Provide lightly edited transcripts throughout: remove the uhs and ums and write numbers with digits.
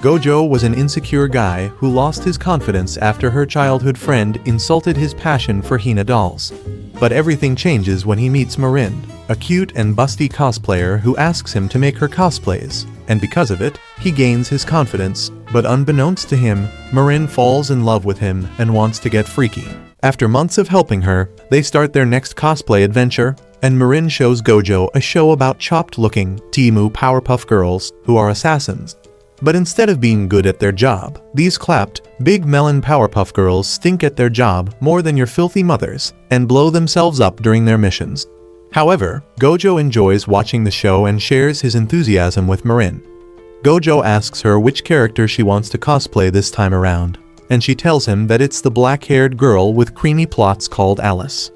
Gojo was an insecure guy who lost his confidence after her childhood friend insulted his passion for Hina dolls. But everything changes when he meets Marin, a cute and busty cosplayer who asks him to make her cosplays, and because of it, he gains his confidence, but unbeknownst to him, Marin falls in love with him and wants to get freaky. After months of helping her, they start their next cosplay adventure, and Marin shows Gojo a show about chopped-looking Temu Powerpuff Girls who are assassins. But instead of being good at their job, these clapped, big melon Powerpuff Girls stink at their job more than your filthy mothers, and blow themselves up during their missions. However, Gojo enjoys watching the show and shares his enthusiasm with Marin. Gojo asks her which character she wants to cosplay this time around, and she tells him that it's the black-haired girl with creamy plots called Alice.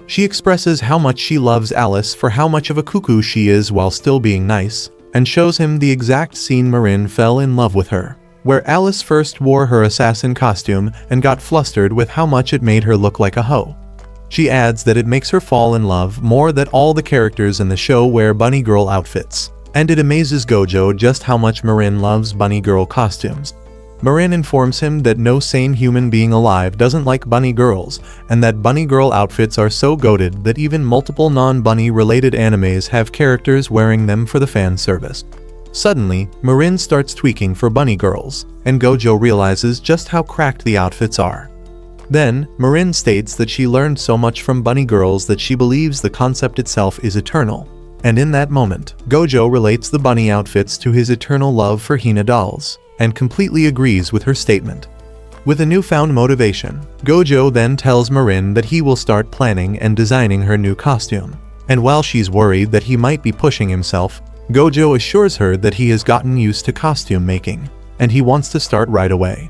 She expresses how much she loves Alice for how much of a cuckoo she is while still being nice, and shows him the exact scene Marin fell in love with her, where Alice first wore her assassin costume and got flustered with how much it made her look like a hoe. She adds that it makes her fall in love more that all the characters in the show wear bunny girl outfits, and it amazes Gojo just how much Marin loves bunny girl costumes. Marin informs him that no sane human being alive doesn't like bunny girls, and that bunny girl outfits are so goated that even multiple non-bunny related animes have characters wearing them for the fan service. Suddenly, Marin starts tweaking for bunny girls, and Gojo realizes just how cracked the outfits are. Then, Marin states that she learned so much from bunny girls that she believes the concept itself is eternal. And in that moment, Gojo relates the bunny outfits to his eternal love for Hina dolls, and completely agrees with her statement. With a newfound motivation, Gojo then tells Marin that he will start planning and designing her new costume. And while she's worried that he might be pushing himself, Gojo assures her that he has gotten used to costume making, and he wants to start right away.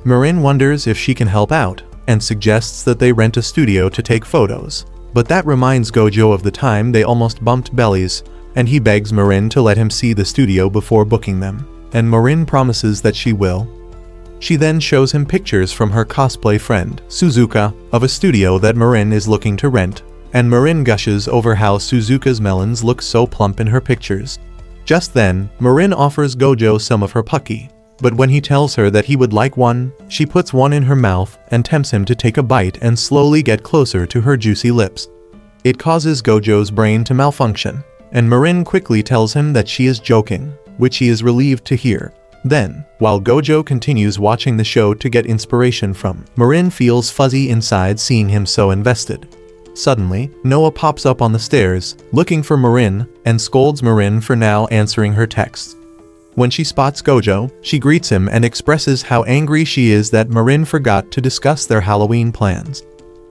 Marin wonders if she can help out, and suggests that they rent a studio to take photos. But that reminds Gojo of the time they almost bumped bellies, and he begs Marin to let him see the studio before booking them, and Marin promises that she will. She then shows him pictures from her cosplay friend, Suzuka, of a studio that Marin is looking to rent, and Marin gushes over how Suzuka's melons look so plump in her pictures. Just then, Marin offers Gojo some of her pucky, but when he tells her that he would like one, she puts one in her mouth and tempts him to take a bite and slowly get closer to her juicy lips. It causes Gojo's brain to malfunction, and Marin quickly tells him that she is joking, which he is relieved to hear. Then, while Gojo continues watching the show to get inspiration from, Marin feels fuzzy inside seeing him so invested. Suddenly, Noah pops up on the stairs, looking for Marin, and scolds Marin for now answering her texts. When she spots Gojo, she greets him and expresses how angry she is that Marin forgot to discuss their Halloween plans.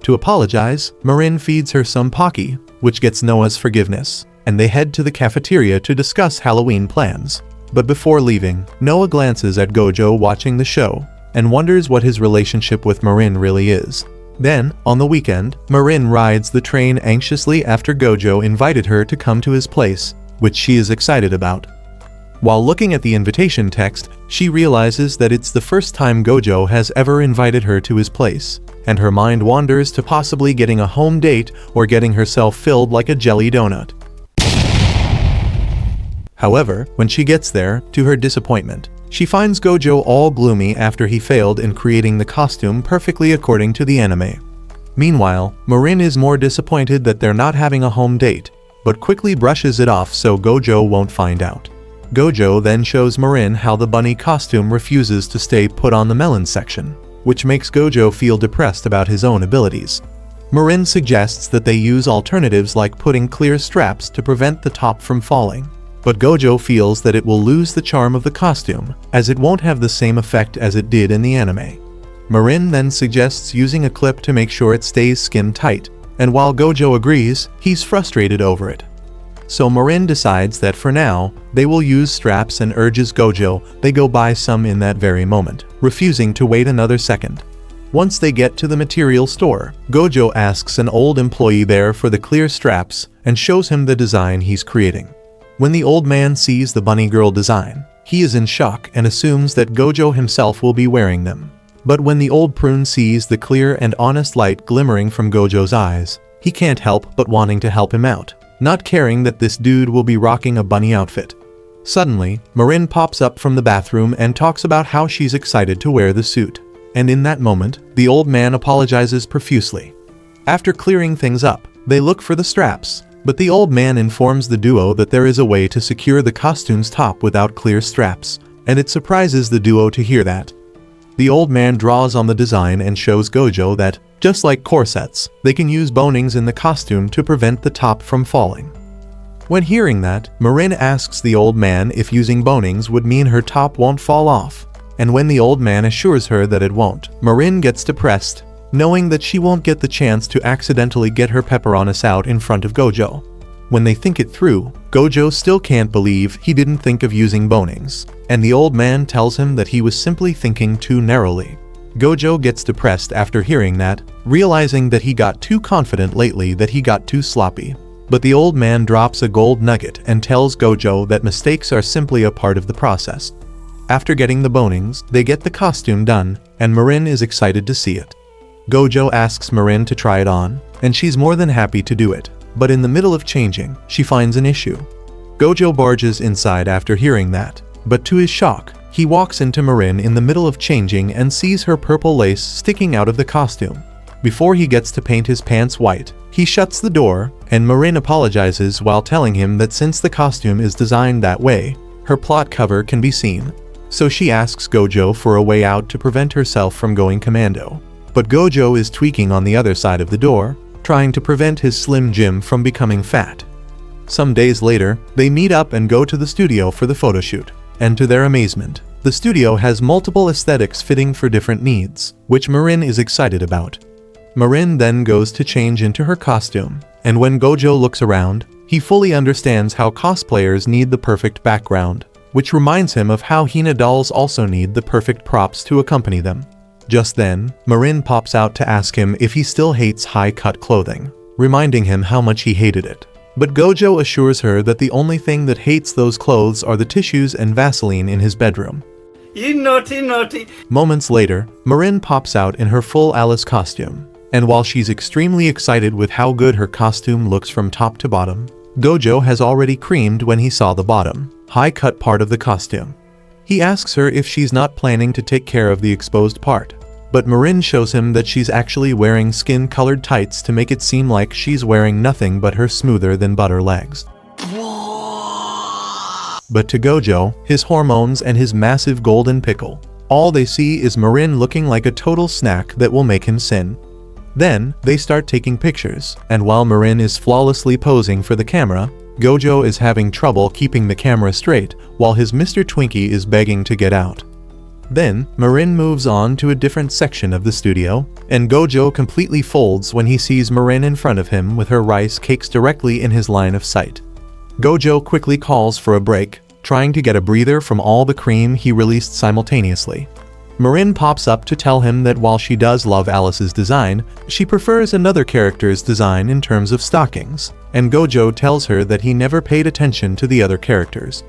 To apologize, Marin feeds her some Pocky, which gets Noah's forgiveness, and they head to the cafeteria to discuss Halloween plans. But before leaving, Noah glances at Gojo watching the show, and wonders what his relationship with Marin really is. Then, on the weekend, Marin rides the train anxiously after Gojo invited her to come to his place, which she is excited about. While looking at the invitation text, she realizes that it's the first time Gojo has ever invited her to his place, and her mind wanders to possibly getting a home date or getting herself filled like a jelly donut. However, when she gets there, to her disappointment, she finds Gojo all gloomy after he failed in creating the costume perfectly according to the anime. Meanwhile, Marin is more disappointed that they're not having a home date, but quickly brushes it off so Gojo won't find out. Gojo then shows Marin how the bunny costume refuses to stay put on the melon section, which makes Gojo feel depressed about his own abilities. Marin suggests that they use alternatives like putting clear straps to prevent the top from falling, but Gojo feels that it will lose the charm of the costume, as it won't have the same effect as it did in the anime. Marin then suggests using a clip to make sure it stays skin tight, and while Gojo agrees, he's frustrated over it. So Marin decides that for now, they will use straps and urges Gojo they go buy some in that very moment, refusing to wait another second. Once they get to the material store, Gojo asks an old employee there for the clear straps and shows him the design he's creating. When the old man sees the bunny girl design, he is in shock and assumes that Gojo himself will be wearing them. But when the old prune sees the clear and honest light glimmering from Gojo's eyes, he can't help but wanting to help him out, not caring that this dude will be rocking a bunny outfit. Suddenly, Marin pops up from the bathroom and talks about how she's excited to wear the suit. And in that moment, the old man apologizes profusely. After clearing things up, they look for the straps, but the old man informs the duo that there is a way to secure the costume's top without clear straps, and it surprises the duo to hear that. The old man draws on the design and shows Gojo that, just like corsets, they can use bonings in the costume to prevent the top from falling. When hearing that, Marin asks the old man if using bonings would mean her top won't fall off, and when the old man assures her that it won't, Marin gets depressed, knowing that she won't get the chance to accidentally get her pepperonis out in front of Gojo. When they think it through, Gojo still can't believe he didn't think of using bonings, and the old man tells him that he was simply thinking too narrowly. Gojo gets depressed after hearing that, realizing that he got too confident lately, that he got too sloppy. But the old man drops a gold nugget and tells Gojo that mistakes are simply a part of the process. After getting the bonings, they get the costume done, and Marin is excited to see it. Gojo asks Marin to try it on, and she's more than happy to do it, but in the middle of changing, she finds an issue. Gojo barges inside after hearing that, but to his shock, he walks into Marin in the middle of changing and sees her purple lace sticking out of the costume. Before he gets to paint his pants white, he shuts the door, and Marin apologizes while telling him that since the costume is designed that way, her plot cover can be seen. So she asks Gojo for a way out to prevent herself from going commando. But Gojo is tweaking on the other side of the door, trying to prevent his Slim Jim from becoming fat. Some days later, they meet up and go to the studio for the photoshoot, and to their amazement, the studio has multiple aesthetics fitting for different needs, which Marin is excited about. Marin then goes to change into her costume, and when Gojo looks around, he fully understands how cosplayers need the perfect background, which reminds him of how Hina dolls also need the perfect props to accompany them. Just then, Marin pops out to ask him if he still hates high-cut clothing, reminding him how much he hated it. But Gojo assures her that the only thing that hates those clothes are the tissues and Vaseline in his bedroom. You naughty. Moments later, Marin pops out in her full Alice costume, and while she's extremely excited with how good her costume looks from top to bottom, Gojo has already creamed when he saw the bottom, high-cut part of the costume. He asks her if she's not planning to take care of the exposed part, but Marin shows him that she's actually wearing skin-colored tights to make it seem like she's wearing nothing but her smoother-than-butter legs. But to Gojo, his hormones and his massive golden pickle, all they see is Marin looking like a total snack that will make him sin. Then, they start taking pictures, and while Marin is flawlessly posing for the camera, Gojo is having trouble keeping the camera straight while his Mr. Twinkie is begging to get out. Then, Marin moves on to a different section of the studio, and Gojo completely folds when he sees Marin in front of him with her rice cakes directly in his line of sight. Gojo quickly calls for a break, trying to get a breather from all the cream he released simultaneously. Marin pops up to tell him that while she does love Alice's design, she prefers another character's design in terms of stockings, and Gojo tells her that he never paid attention to the other characters.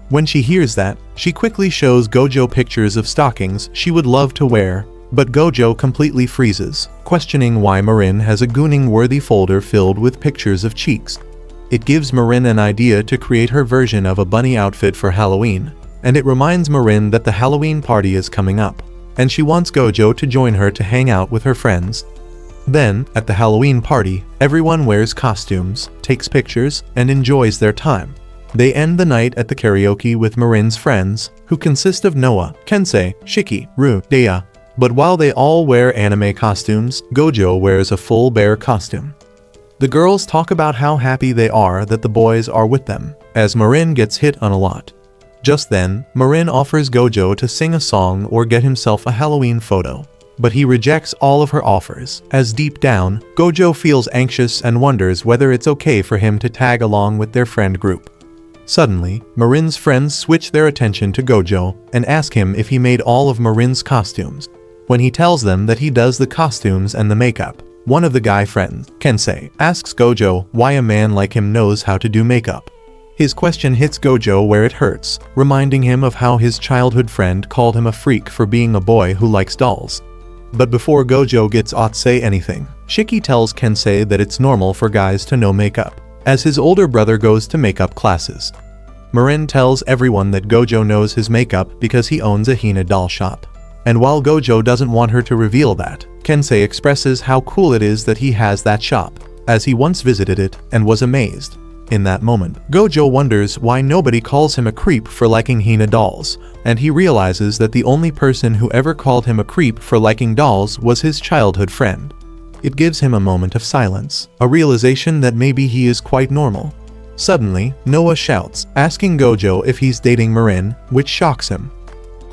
When she hears that, she quickly shows Gojo pictures of stockings she would love to wear, but Gojo completely freezes, questioning why Marin has a gooning-worthy folder filled with pictures of cheeks. It gives Marin an idea to create her version of a bunny outfit for Halloween, and it reminds Marin that the Halloween party is coming up, and she wants Gojo to join her to hang out with her friends. Then, at the Halloween party, everyone wears costumes, takes pictures, and enjoys their time. They end the night at the karaoke with Marin's friends, who consist of Noah, Kensei, Shiki, Ru, Dea. But while they all wear anime costumes, Gojo wears a full bear costume. The girls talk about how happy they are that the boys are with them, as Marin gets hit on a lot. Just then, Marin offers Gojo to sing a song or get himself a Halloween photo, but he rejects all of her offers, as deep down, Gojo feels anxious and wonders whether it's okay for him to tag along with their friend group. Suddenly, Marin's friends switch their attention to Gojo and ask him if he made all of Marin's costumes. When he tells them that he does the costumes and the makeup, one of the guy friends, Kensei, asks Gojo why a man like him knows how to do makeup. His question hits Gojo where it hurts, reminding him of how his childhood friend called him a freak for being a boy who likes dolls. But before Gojo gets to say anything, Shiki tells Kensei that it's normal for guys to know makeup, as his older brother goes to makeup classes. Marin tells everyone that Gojo knows his makeup because he owns a Hina doll shop. And while Gojo doesn't want her to reveal that, Kensei expresses how cool it is that he has that shop, as he once visited it and was amazed. In that moment, Gojo wonders why nobody calls him a creep for liking Hina dolls, and he realizes that the only person who ever called him a creep for liking dolls was his childhood friend. It gives him a moment of silence, a realization that maybe he is quite normal. Suddenly, Noah shouts, asking Gojo if he's dating Marin, which shocks him.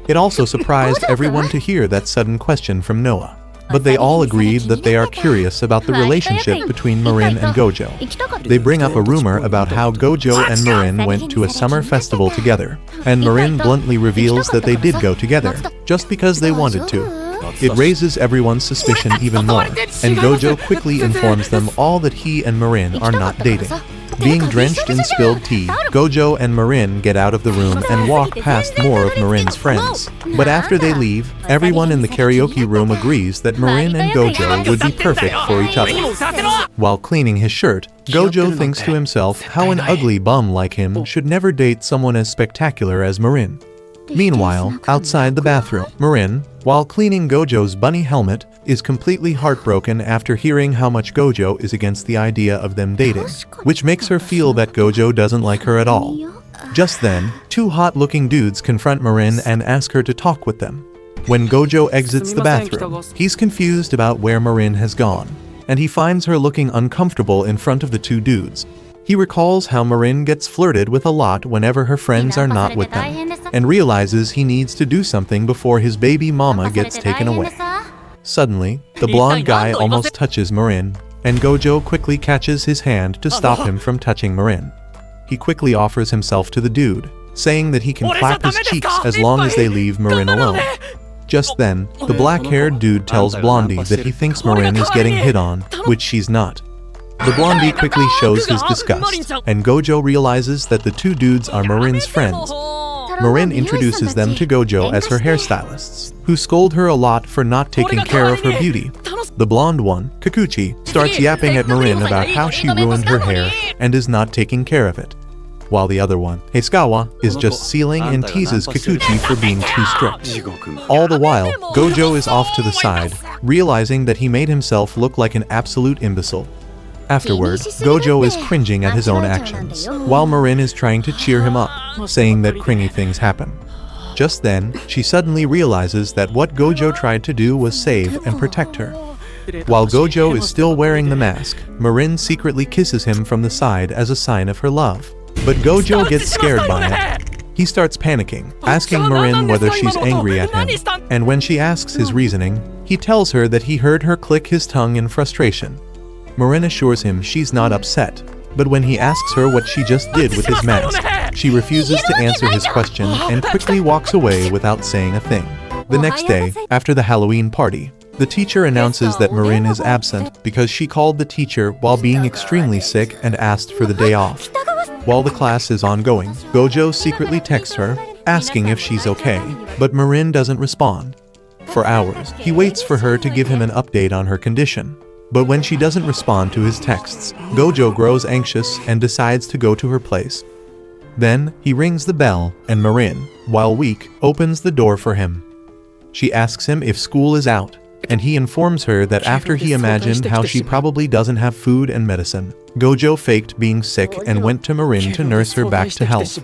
It also surprised everyone to hear that sudden question from Noah. But they all agreed that they are curious about the relationship between Marin and Gojo. They bring up a rumor about how Gojo and Marin went to a summer festival together, and Marin bluntly reveals that they did go together, just because they wanted to. It raises everyone's suspicion even more, and Gojo quickly informs them all that he and Marin are not dating. Being drenched in spilled tea, Gojo and Marin get out of the room and walk past more of Marin's friends. But after they leave, everyone in the karaoke room agrees that Marin and Gojo would be perfect for each other. While cleaning his shirt, Gojo thinks to himself how an ugly bum like him should never date someone as spectacular as Marin. Meanwhile, outside the bathroom, Marin, while cleaning Gojo's bunny helmet, is completely heartbroken after hearing how much Gojo is against the idea of them dating, which makes her feel that Gojo doesn't like her at all. Just then, two hot-looking dudes confront Marin and ask her to talk with them. When Gojo exits the bathroom, he's confused about where Marin has gone, and he finds her looking uncomfortable in front of the two dudes. He recalls how Marin gets flirted with a lot whenever her friends are not with them, and realizes he needs to do something before his baby mama gets taken away. Suddenly, the blonde guy almost touches Marin, and Gojo quickly catches his hand to stop him from touching Marin. He quickly offers himself to the dude, saying that he can clap his cheeks as long as they leave Marin alone. Just then, the black-haired dude tells Blondie that he thinks Marin is getting hit on, which she's not. The Blondie quickly shows his disgust, and Gojo realizes that the two dudes are Marin's friends. Marin introduces them to Gojo as her hairstylists, who scold her a lot for not taking care of her beauty. The blonde one, Kikuchi, starts yapping at Marin about how she ruined her hair and is not taking care of it, while the other one, Heisukawa, is just sealing and teases Kikuchi for being too strict. All the while, Gojo is off to the side, realizing that he made himself look like an absolute imbecile. Afterward, Gojo is cringing at his own actions, while Marin is trying to cheer him up, saying that cringy things happen. Just then, she suddenly realizes that what Gojo tried to do was save and protect her. While Gojo is still wearing the mask, Marin secretly kisses him from the side as a sign of her love. But Gojo gets scared by it. He starts panicking, asking Marin whether she's angry at him, and when she asks his reasoning, he tells her that he heard her click his tongue in frustration. Marin assures him she's not upset, but when he asks her what she just did with his mask, she refuses to answer his question and quickly walks away without saying a thing. The next day, after the Halloween party, the teacher announces that Marin is absent because she called the teacher while being extremely sick and asked for the day off. While the class is ongoing, Gojo secretly texts her, asking if she's okay, but Marin doesn't respond. For hours, he waits for her to give him an update on her condition. But when she doesn't respond to his texts, Gojo grows anxious and decides to go to her place. Then, he rings the bell, and Marin, while weak, opens the door for him. She asks him if school is out, and he informs her that after he imagined how she probably doesn't have food and medicine, Gojo faked being sick and went to Marin to nurse her back to health.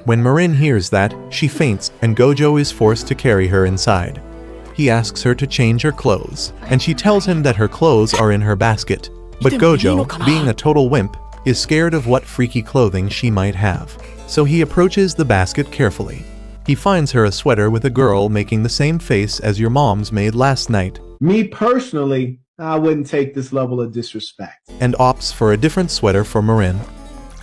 When Marin hears that, she faints, and Gojo is forced to carry her inside. He asks her to change her clothes, and she tells him that her clothes are in her basket. But Gojo, being a total wimp, is scared of what freaky clothing she might have. So he approaches the basket carefully. He finds her a sweater with a girl making the same face as your mom's made last night. Me personally, I wouldn't take this level of disrespect. And opts for a different sweater for Marin.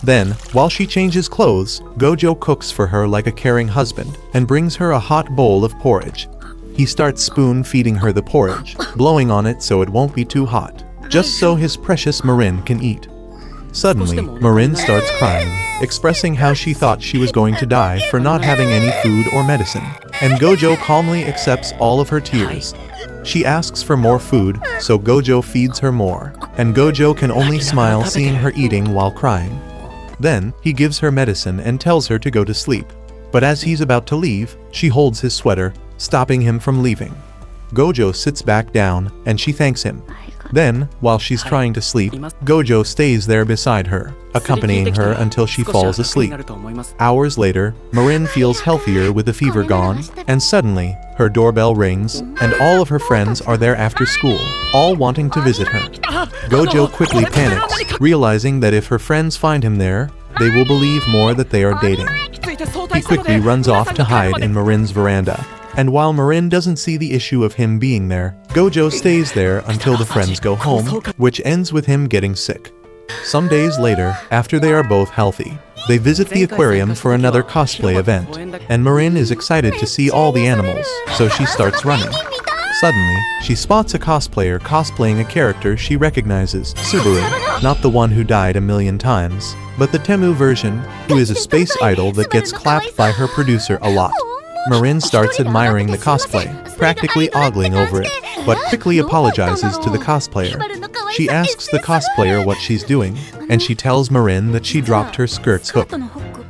Then, while she changes clothes, Gojo cooks for her like a caring husband and brings her a hot bowl of porridge. He starts spoon-feeding her the porridge, blowing on it so it won't be too hot, just so his precious Marin can eat. Suddenly, Marin starts crying, expressing how she thought she was going to die for not having any food or medicine, and Gojo calmly accepts all of her tears. She asks for more food, so Gojo feeds her more, and Gojo can only smile seeing her eating while crying. Then, he gives her medicine and tells her to go to sleep. But as he's about to leave, she holds his sweater, stopping him from leaving. Gojo sits back down, and she thanks him. Then, while she's trying to sleep, Gojo stays there beside her, accompanying her until she falls asleep. Hours later, Marin feels healthier with the fever gone, and suddenly, her doorbell rings, and all of her friends are there after school, all wanting to visit her. Gojo quickly panics, realizing that if her friends find him there, they will believe more that they are dating. He quickly runs off to hide in Marin's veranda. And while Marin doesn't see the issue of him being there, Gojo stays there until the friends go home, which ends with him getting sick. Some days later, after they are both healthy, they visit the aquarium for another cosplay event, and Marin is excited to see all the animals, so she starts running. Suddenly, she spots a cosplayer cosplaying a character she recognizes, Subaru, not the one who died a million times, but the Temu version, who is a space idol that gets clapped by her producer a lot. Marin starts admiring the cosplay, practically ogling over it, but quickly apologizes to the cosplayer. She asks the cosplayer what she's doing, and she tells Marin that she dropped her skirt's hook.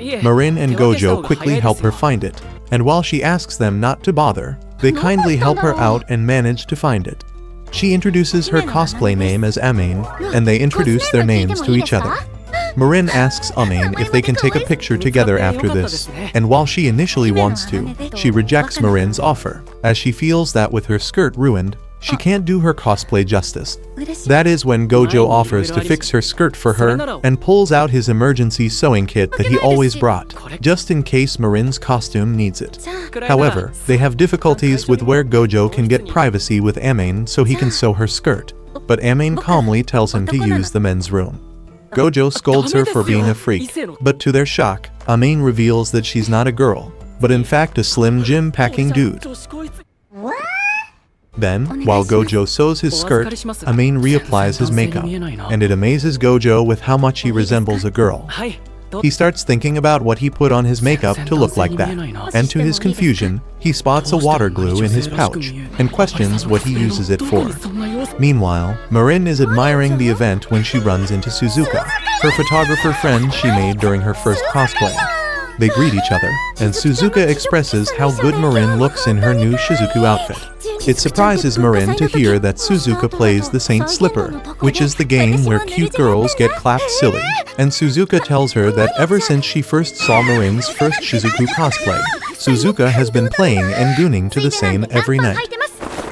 Marin and Gojo quickly help her find it, and while she asks them not to bother, they kindly help her out and manage to find it. She introduces her cosplay name as Amain, and they introduce their names to each other. Marin asks Amain if they can take a picture together after this, and while she initially wants to, she rejects Marin's offer, as she feels that with her skirt ruined, she can't do her cosplay justice. That is when Gojo offers to fix her skirt for her and pulls out his emergency sewing kit that he always brought, just in case Marin's costume needs it. However, they have difficulties with where Gojo can get privacy with Amain so he can sew her skirt, but Amain calmly tells him to use the men's room. Gojo scolds her for being a freak, but to their shock, Amain reveals that she's not a girl, but in fact a slim gym-packing dude. Then, while Gojo sews his skirt, Amain reapplies his makeup, and it amazes Gojo with how much he resembles a girl. He starts thinking about what he put on his makeup to look like that, and to his confusion, he spots a water glue in his pouch, and questions what he uses it for. Meanwhile, Marin is admiring the event when she runs into Suzuka, her photographer friend she made during her first cosplay. They greet each other, and Suzuka expresses how good Marin looks in her new Shizuku outfit. It surprises Marin to hear that Suzuka plays the Saint Slipper, which is the game where cute girls get clapped silly, and Suzuka tells her that ever since she first saw Marin's first Shizuku cosplay, Suzuka has been playing and gooning to the same every night.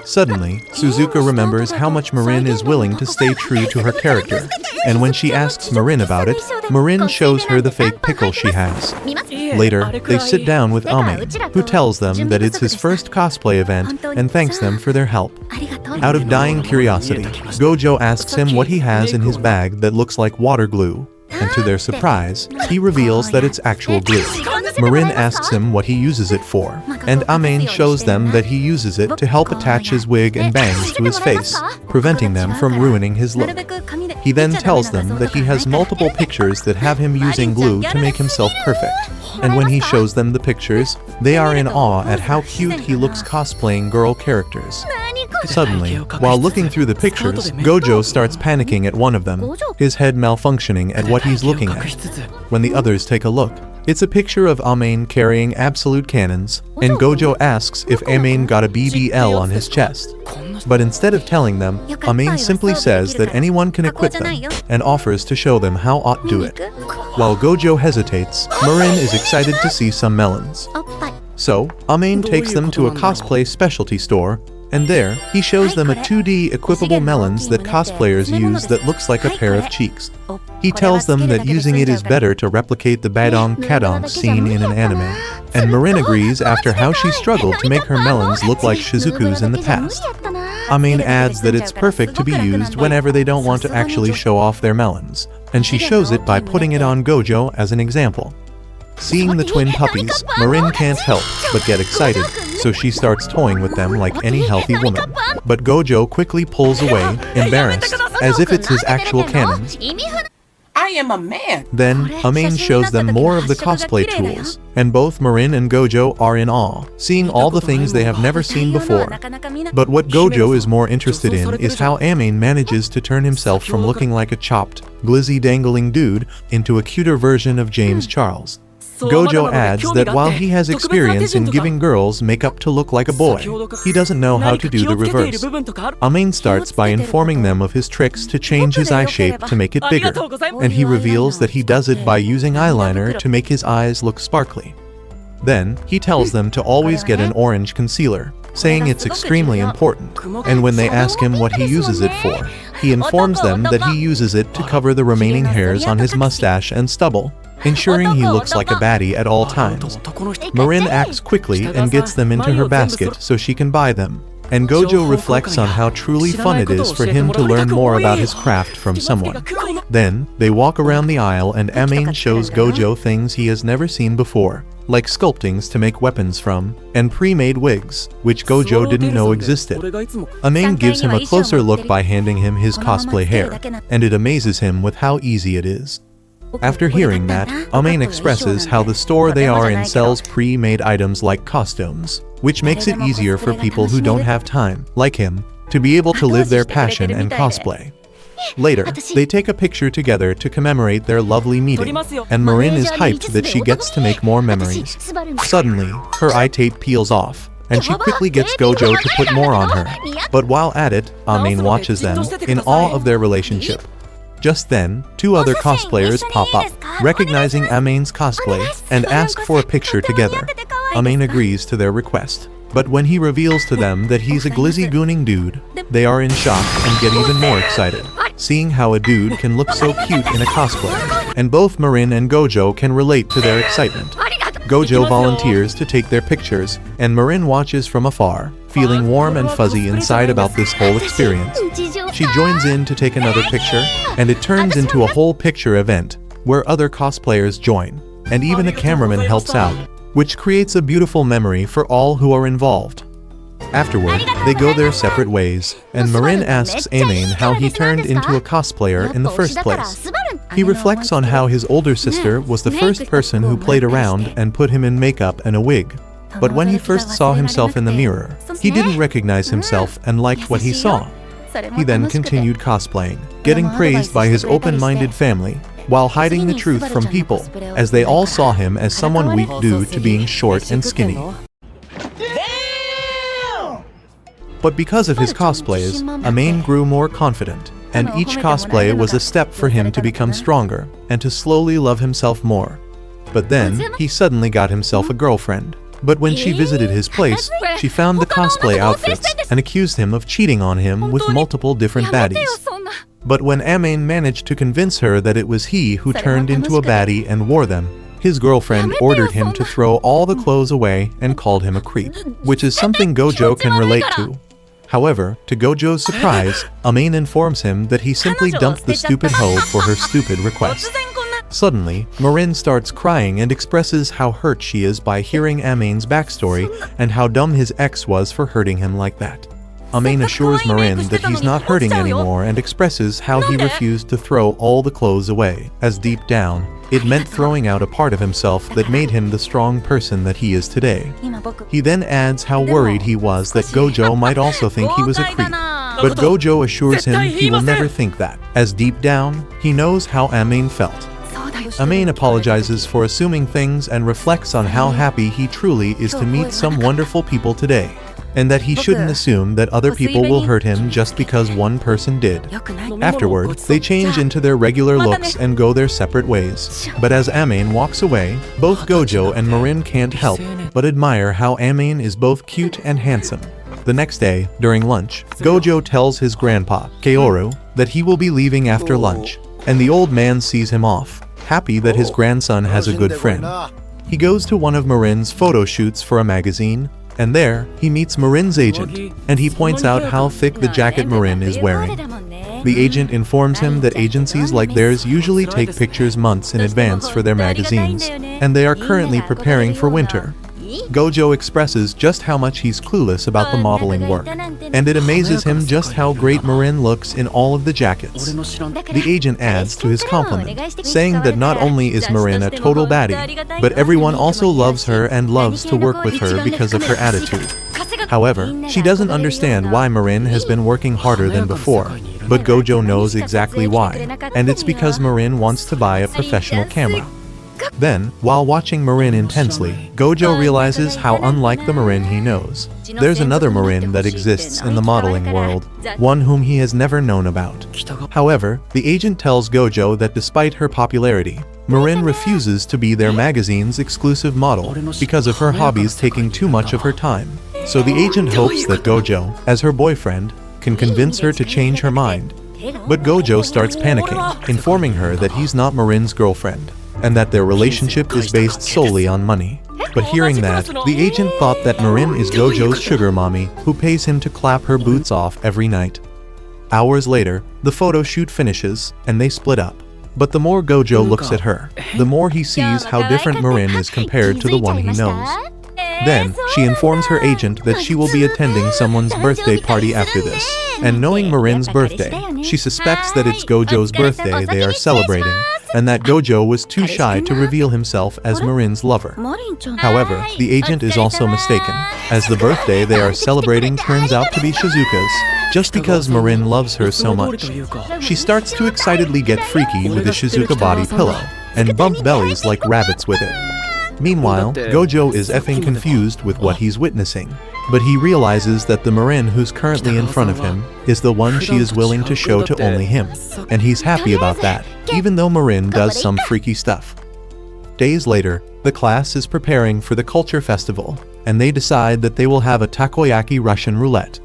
Suddenly, Suzuka remembers how much Marin is willing to stay true to her character, and when she asks Marin about it, Marin shows her the fake pickle she has. Later, they sit down with Amain, who tells them that it's his first cosplay event and thanks them for their help. Out of dying curiosity, Gojo asks him what he has in his bag that looks like water glue, and to their surprise, he reveals that it's actual glue. Marin asks him what he uses it for, and Amain shows them that he uses it to help attach his wig and bangs to his face, preventing them from ruining his look. He then tells them that he has multiple pictures that have him using glue to make himself perfect, and when he shows them the pictures, they are in awe at how cute he looks cosplaying girl characters. Suddenly, while looking through the pictures, Gojo starts panicking at one of them, his head malfunctioning at what he's looking at. When the others take a look, it's a picture of Amain carrying absolute cannons, and Gojo asks if Amain got a BBL on his chest. But instead of telling them, Amain simply says that anyone can equip them, and offers to show them how ought do it. While Gojo hesitates, Marin is excited to see some melons. So, Amain takes them to a cosplay specialty store, and there, he shows them a 2D equipable melons that cosplayers use that looks like a pair of cheeks. He tells them that using it is better to replicate the badonk kadonk scene in an anime, and Marin agrees after how she struggled to make her melons look like Shizuku's in the past. Amain adds that it's perfect to be used whenever they don't want to actually show off their melons, and she shows it by putting it on Gojo as an example. Seeing the twin puppies, Marin can't help but get excited, so she starts toying with them like any healthy woman. But Gojo quickly pulls away, embarrassed, as if it's his actual cannons. I am a man. Then, Amain shows them more of the cosplay tools, and both Marin and Gojo are in awe, seeing all the things they have never seen before. But what Gojo is more interested in is how Amain manages to turn himself from looking like a chopped, glizzy dangling dude into a cuter version of James Charles. Gojo adds that while he has experience in giving girls makeup to look like a boy, he doesn't know how to do the reverse. Amain starts by informing them of his tricks to change his eye shape to make it bigger, and he reveals that he does it by using eyeliner to make his eyes look sparkly. Then, he tells them to always get an orange concealer, saying it's extremely important, and when they ask him what he uses it for, he informs them that he uses it to cover the remaining hairs on his mustache and stubble, ensuring he looks like a baddie at all times. Marin acts quickly and gets them into her basket so she can buy them, and Gojo reflects on how truly fun it is for him to learn more about his craft from someone. Then, they walk around the aisle and Amain shows Gojo things he has never seen before, like sculptings to make weapons from, and pre-made wigs, which Gojo didn't know existed. Amain gives him a closer look by handing him his cosplay hair, and it amazes him with how easy it is. After hearing that, Amain expresses how the store they are in sells pre-made items like costumes, which makes it easier for people who don't have time, like him, to be able to live their passion and cosplay. Later, they take a picture together to commemorate their lovely meeting, and Marin is hyped that she gets to make more memories. Suddenly, her eye tape peels off, and she quickly gets Gojo to put more on her. But while at it, Amain watches them, in awe of their relationship. Just then, two other cosplayers pop up, recognizing Amain's cosplay, and ask for a picture together. Amain agrees to their request, but when he reveals to them that he's a glizzy gooning dude, they are in shock and get even more excited, seeing how a dude can look so cute in a cosplay, and both Marin and Gojo can relate to their excitement. Gojo volunteers to take their pictures, and Marin watches from afar, feeling warm and fuzzy inside about this whole experience. She joins in to take another picture, and it turns into a whole picture event, where other cosplayers join, and even a cameraman helps out, which creates a beautiful memory for all who are involved. Afterward, they go their separate ways, and Marin asks Amain how he turned into a cosplayer in the first place. He reflects on how his older sister was the first person who played around and put him in makeup and a wig. But when he first saw himself in the mirror, he didn't recognize himself and liked what he saw. He then continued cosplaying, getting praised by his open-minded family, while hiding the truth from people, as they all saw him as someone weak due to being short and skinny. But because of his cosplays, Amain grew more confident, and each cosplay was a step for him to become stronger, and to slowly love himself more. But then, he suddenly got himself a girlfriend. But when she visited his place, she found the cosplay outfits, and accused him of cheating on him with multiple different baddies. But when Amain managed to convince her that it was he who turned into a baddie and wore them, his girlfriend ordered him to throw all the clothes away and called him a creep, which is something Gojo can relate to. However, to Gojo's surprise, Amain informs him that he simply dumped the stupid hoe for her stupid request. Suddenly, Marin starts crying and expresses how hurt she is by hearing Amain's backstory and how dumb his ex was for hurting him like that. Amain assures Marin that he's not hurting anymore and expresses how he refused to throw all the clothes away, as deep down, it meant throwing out a part of himself that made him the strong person that he is today. He then adds how worried he was that Gojo might also think he was a creep. But Gojo assures him he will never think that, as deep down, he knows how Amain felt. Amain apologizes for assuming things and reflects on how happy he truly is to meet some wonderful people today, and that he shouldn't assume that other people will hurt him just because one person did. Afterward, they change into their regular looks and go their separate ways. But as Amain walks away, both Gojo and Marin can't help but admire how Amain is both cute and handsome. The next day, during lunch, Gojo tells his grandpa, Kaoru, that he will be leaving after lunch, and the old man sees him off, happy that his grandson has a good friend. He goes to one of Marin's photo shoots for a magazine, and there, he meets Marin's agent, and he points out how thick the jacket Marin is wearing. The agent informs him that agencies like theirs usually take pictures months in advance for their magazines, and they are currently preparing for winter. Gojo expresses just how much he's clueless about the modeling work, and it amazes him just how great Marin looks in all of the jackets. The agent adds to his compliment, saying that not only is Marin a total baddie, but everyone also loves her and loves to work with her because of her attitude. However, she doesn't understand why Marin has been working harder than before, but Gojo knows exactly why, and it's because Marin wants to buy a professional camera. Then, while watching Marin intensely, Gojo realizes how unlike the Marin he knows. There's another Marin that exists in the modeling world, one whom he has never known about. However, the agent tells Gojo that despite her popularity, Marin refuses to be their magazine's exclusive model because of her hobbies taking too much of her time. So the agent hopes that Gojo, as her boyfriend, can convince her to change her mind. But Gojo starts panicking, informing her that he's not Marin's girlfriend, and that their relationship is based solely on money. But hearing that, the agent thought that Marin is Gojo's sugar mommy who pays him to clap her boots off every night. Hours later, the photo shoot finishes, and they split up. But the more Gojo looks at her, the more he sees how different Marin is compared to the one he knows. Then, she informs her agent that she will be attending someone's birthday party after this, and knowing Marin's birthday, she suspects that it's Gojo's birthday they are celebrating, and that Gojo was too shy to reveal himself as Marin's lover. However, the agent is also mistaken, as the birthday they are celebrating turns out to be Shizuka's, just because Marin loves her so much. She starts to excitedly get freaky with the Shizuka body pillow, and bump bellies like rabbits with it. Meanwhile, Gojo is effing confused with what he's witnessing, but he realizes that the Marin who's currently in front of him is the one she is willing to show to only him, and he's happy about that, even though Marin does some freaky stuff. Days later, the class is preparing for the culture festival, and they decide that they will have a takoyaki Russian roulette.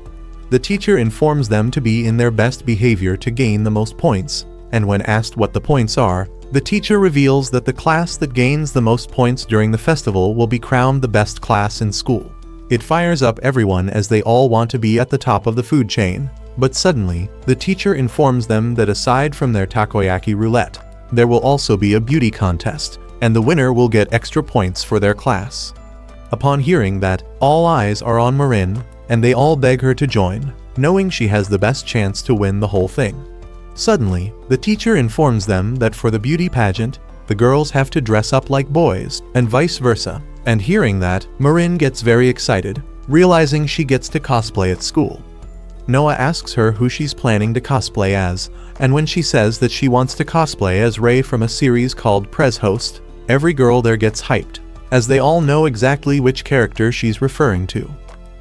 The teacher informs them to be in their best behavior to gain the most points, and when asked what the points are, the teacher reveals that the class that gains the most points during the festival will be crowned the best class in school. It fires up everyone as they all want to be at the top of the food chain, but suddenly, the teacher informs them that aside from their takoyaki roulette, there will also be a beauty contest, and the winner will get extra points for their class. Upon hearing that, all eyes are on Marin, and they all beg her to join, knowing she has the best chance to win the whole thing. Suddenly, the teacher informs them that for the beauty pageant, the girls have to dress up like boys, and vice versa. And hearing that, Marin gets very excited, realizing she gets to cosplay at school. Noah asks her who she's planning to cosplay as, and when she says that she wants to cosplay as Rei from a series called Prez Host, every girl there gets hyped, as they all know exactly which character she's referring to.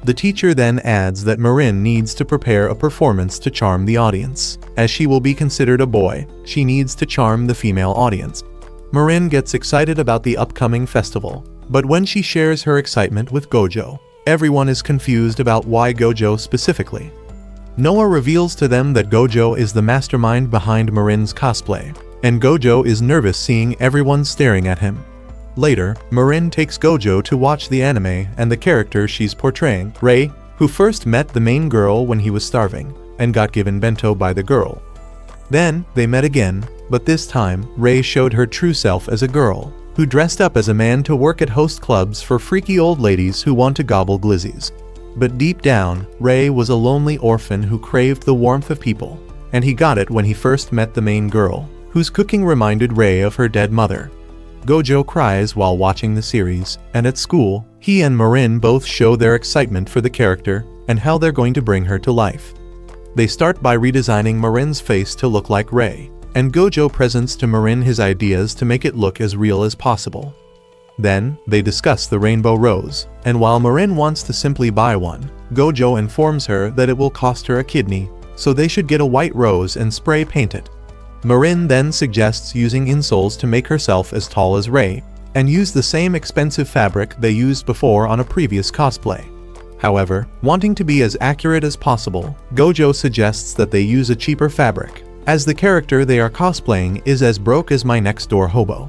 The teacher then adds that Marin needs to prepare a performance to charm the audience. As she will be considered a boy, she needs to charm the female audience. Marin gets excited about the upcoming festival, but when she shares her excitement with Gojo, everyone is confused about why Gojo specifically. Noah reveals to them that Gojo is the mastermind behind Marin's cosplay, and Gojo is nervous seeing everyone staring at him. Later, Marin takes Gojo to watch the anime and the character she's portraying, Rei, who first met the main girl when he was starving, and got given bento by the girl. Then, they met again, but this time, Rei showed her true self as a girl, who dressed up as a man to work at host clubs for freaky old ladies who want to gobble glizzies. But deep down, Rei was a lonely orphan who craved the warmth of people, and he got it when he first met the main girl, whose cooking reminded Rei of her dead mother. Gojo cries while watching the series, and at school, he and Marin both show their excitement for the character and how they're going to bring her to life. They start by redesigning Marin's face to look like Rei, and Gojo presents to Marin his ideas to make it look as real as possible. Then, they discuss the rainbow rose, and while Marin wants to simply buy one, Gojo informs her that it will cost her a kidney, so they should get a white rose and spray paint it. Marin then suggests using insoles to make herself as tall as Rei, and use the same expensive fabric they used before on a previous cosplay. However, wanting to be as accurate as possible, Gojo suggests that they use a cheaper fabric, as the character they are cosplaying is as broke as my next-door hobo.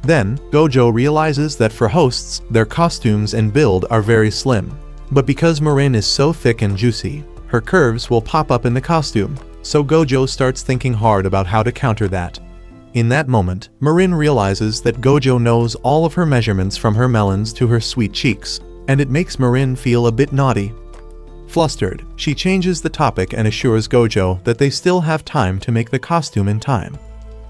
Then, Gojo realizes that for hosts, their costumes and build are very slim. But because Marin is so thick and juicy, her curves will pop up in the costume, so Gojo starts thinking hard about how to counter that. In that moment, Marin realizes that Gojo knows all of her measurements from her melons to her sweet cheeks, and it makes Marin feel a bit naughty. Flustered, she changes the topic and assures Gojo that they still have time to make the costume in time.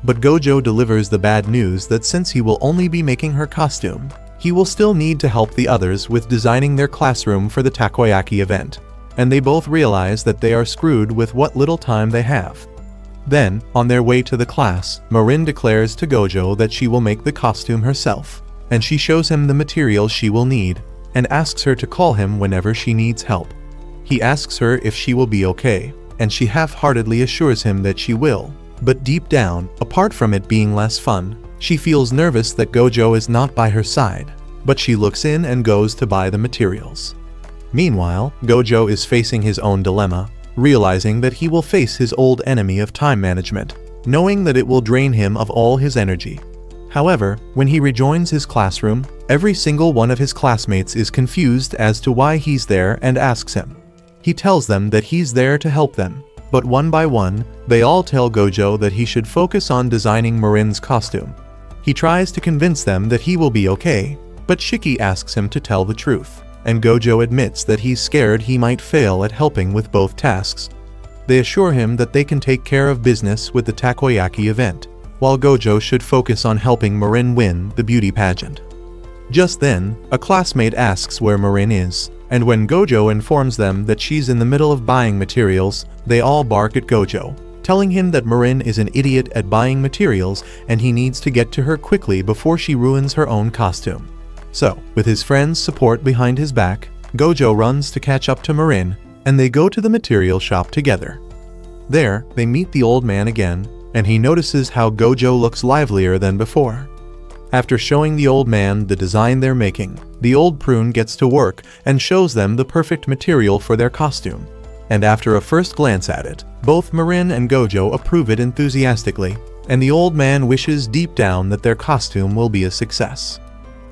But Gojo delivers the bad news that since he will only be making her costume, he will still need to help the others with designing their classroom for the takoyaki event, and they both realize that they are screwed with what little time they have. Then, on their way to the class, Marin declares to Gojo that she will make the costume herself, and she shows him the materials she will need, and asks her to call him whenever she needs help. He asks her if she will be okay, and she half-heartedly assures him that she will. But deep down, apart from it being less fun, she feels nervous that Gojo is not by her side, but she looks in and goes to buy the materials. Meanwhile, Gojo is facing his own dilemma, realizing that he will face his old enemy of time management, knowing that it will drain him of all his energy. However, when he rejoins his classroom, every single one of his classmates is confused as to why he's there and asks him. He tells them that he's there to help them, but one by one, they all tell Gojo that he should focus on designing Marin's costume. He tries to convince them that he will be okay, but Shiki asks him to tell the truth, and Gojo admits that he's scared he might fail at helping with both tasks. They assure him that they can take care of business with the takoyaki event, while Gojo should focus on helping Marin win the beauty pageant. Just then, a classmate asks where Marin is, and when Gojo informs them that she's in the middle of buying materials, they all bark at Gojo, telling him that Marin is an idiot at buying materials and he needs to get to her quickly before she ruins her own costume. So, with his friend's support behind his back, Gojo runs to catch up to Marin, and they go to the material shop together. There, they meet the old man again, and he notices how Gojo looks livelier than before. After showing the old man the design they're making, the old prune gets to work and shows them the perfect material for their costume. And after a first glance at it, both Marin and Gojo approve it enthusiastically, and the old man wishes deep down that their costume will be a success.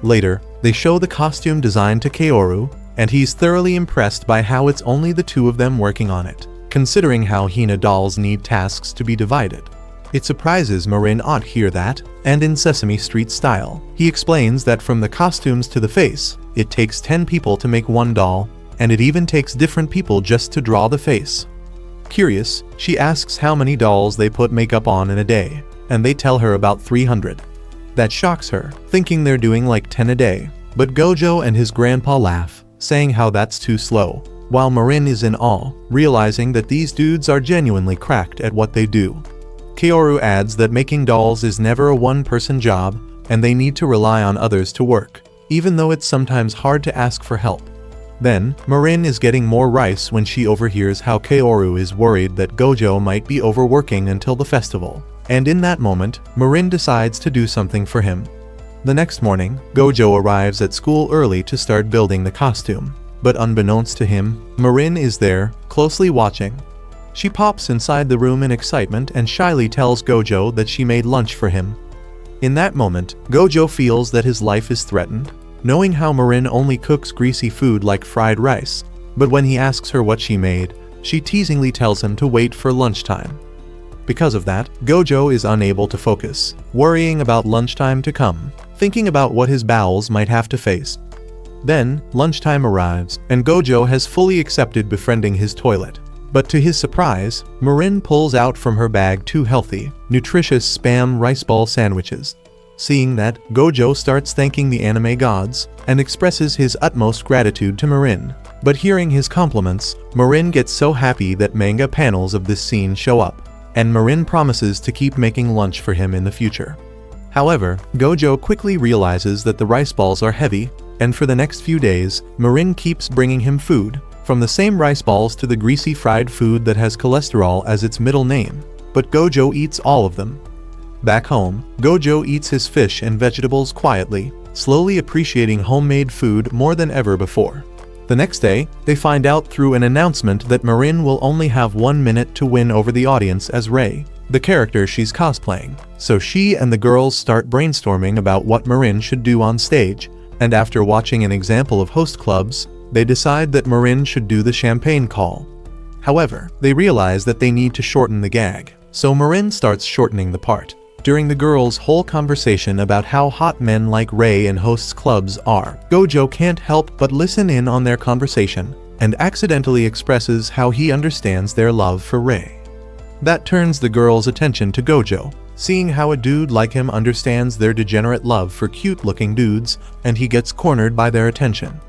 Later, they show the costume design to Kaoru, and he's thoroughly impressed by how it's only the two of them working on it, considering how Hina dolls need tasks to be divided. It surprises Marin to hear that, and in Sesame Street style, he explains that from the costumes to the face, it takes 10 people to make one doll, and it even takes different people just to draw the face. Curious, she asks how many dolls they put makeup on in a day, and they tell her about 300. That shocks her, thinking they're doing like 10 a day, but Gojo and his grandpa laugh, saying how that's too slow, while Marin is in awe, realizing that these dudes are genuinely cracked at what they do. Kaoru adds that making dolls is never a one-person job, and they need to rely on others to work, even though it's sometimes hard to ask for help. Then, Marin is getting more rice when she overhears how Kaoru is worried that Gojo might be overworking until the festival, and in that moment, Marin decides to do something for him. The next morning, Gojo arrives at school early to start building the costume, but unbeknownst to him, Marin is there, closely watching. She pops inside the room in excitement and shyly tells Gojo that she made lunch for him. In that moment, Gojo feels that his life is threatened, knowing how Marin only cooks greasy food like fried rice, but when he asks her what she made, she teasingly tells him to wait for lunchtime. Because of that, Gojo is unable to focus, worrying about lunchtime to come, thinking about what his bowels might have to face. Then, lunchtime arrives, and Gojo has fully accepted befriending his toilet. But to his surprise, Marin pulls out from her bag 2 healthy, nutritious Spam rice ball sandwiches. Seeing that, Gojo starts thanking the anime gods, and expresses his utmost gratitude to Marin. But hearing his compliments, Marin gets so happy that manga panels of this scene show up, and Marin promises to keep making lunch for him in the future. However, Gojo quickly realizes that the rice balls are heavy, and for the next few days, Marin keeps bringing him food, from the same rice balls to the greasy fried food that has cholesterol as its middle name, but Gojo eats all of them. Back home, Gojo eats his fish and vegetables quietly, slowly appreciating homemade food more than ever before. The next day, they find out through an announcement that Marin will only have 1 minute to win over the audience as Rei, the character she's cosplaying, so she and the girls start brainstorming about what Marin should do on stage, and after watching an example of host clubs, they decide that Marin should do the champagne call. However, they realize that they need to shorten the gag, so Marin starts shortening the part. During the girls' whole conversation about how hot men like Ray and hosts clubs are, Gojo can't help but listen in on their conversation and accidentally expresses how he understands their love for Ray. That turns the girls' attention to Gojo, seeing how a dude like him understands their degenerate love for cute-looking dudes, and he gets cornered by their attention.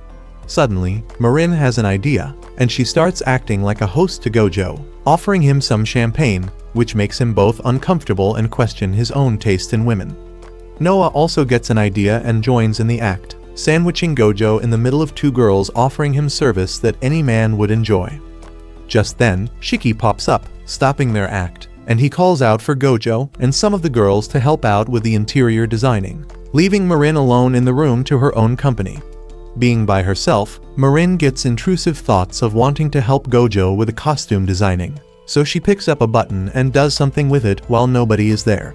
Suddenly, Marin has an idea, and she starts acting like a host to Gojo, offering him some champagne, which makes him both uncomfortable and question his own taste in women. Noah also gets an idea and joins in the act, sandwiching Gojo in the middle of two girls offering him service that any man would enjoy. Just then, Shiki pops up, stopping their act, and he calls out for Gojo and some of the girls to help out with the interior designing, leaving Marin alone in the room to her own company. Being by herself, Marin gets intrusive thoughts of wanting to help Gojo with the costume designing, so she picks up a button and does something with it while nobody is there.